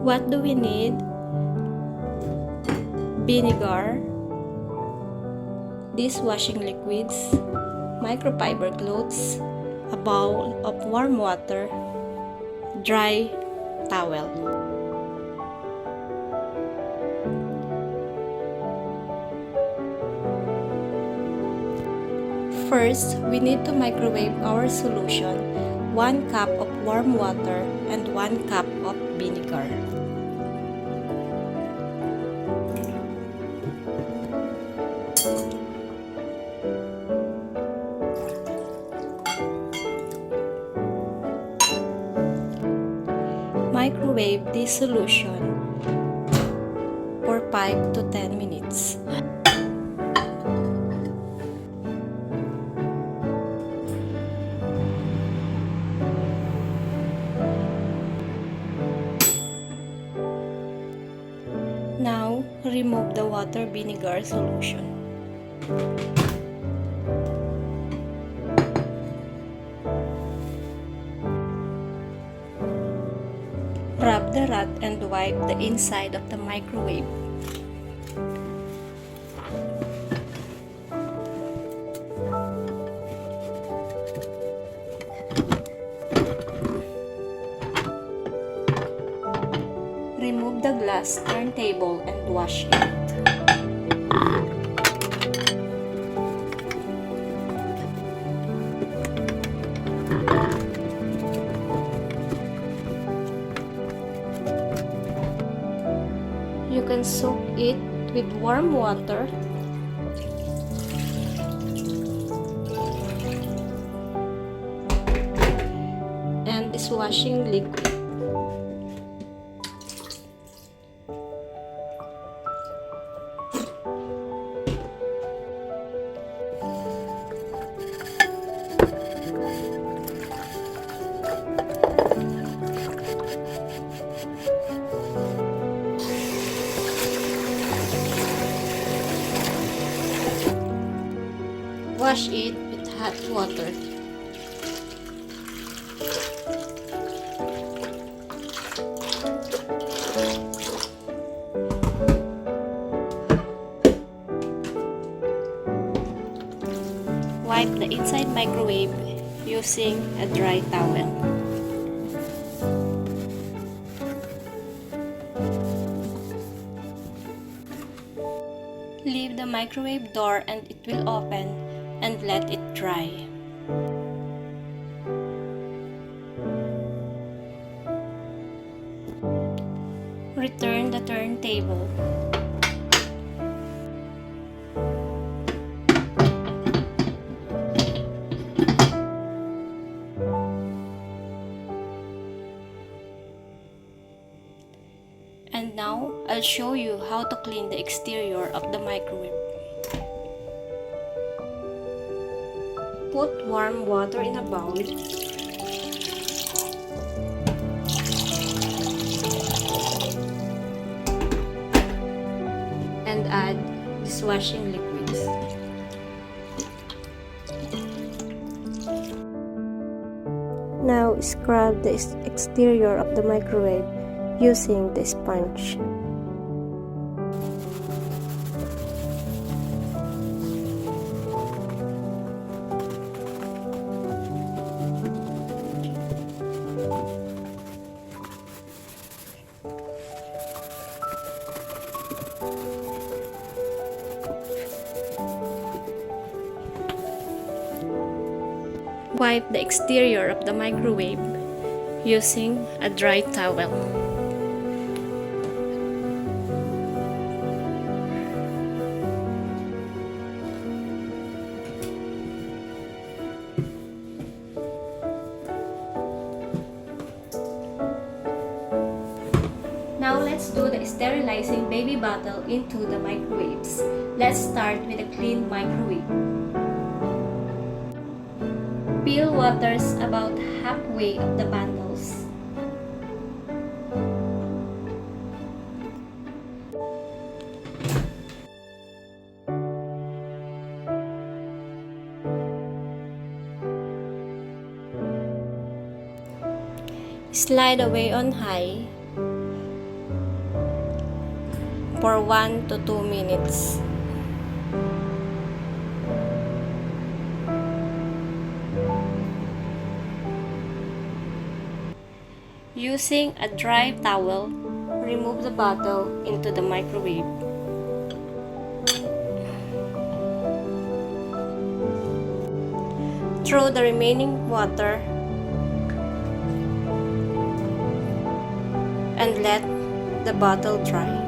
What do we need? Vinegar, dishwashing liquids, microfiber clothes, a bowl of warm water, dry towel. First, we need to microwave our solution, 1 cup of warm water and 1 cup of vinegar. Microwave this solution for 5 to 10 minutes. Now, remove the water vinegar solution. Rub the rat and wipe the inside of the microwave. Remove the glass turntable and wash it. You can soak it with warm water and dishwashing liquid. Wash it with hot water. Wipe the inside microwave using a dry towel. Leave the microwave door and it will open and let it dry. Return the turntable. And now, I'll show you how to clean the exterior of the microwave. Put warm water in a bowl. And add dishwashing liquids. Now scrub the exterior of the microwave using the sponge. Wipe the exterior of the microwave using a dry towel. Now let's do the sterilizing baby bottle into the microwaves. Let's start with a clean microwave. Peel waters about halfway of the bundles. Slide away on high for 1 to 2 minutes. Using a dry towel, remove the bottle into the microwave. Throw the remaining water and let the bottle dry.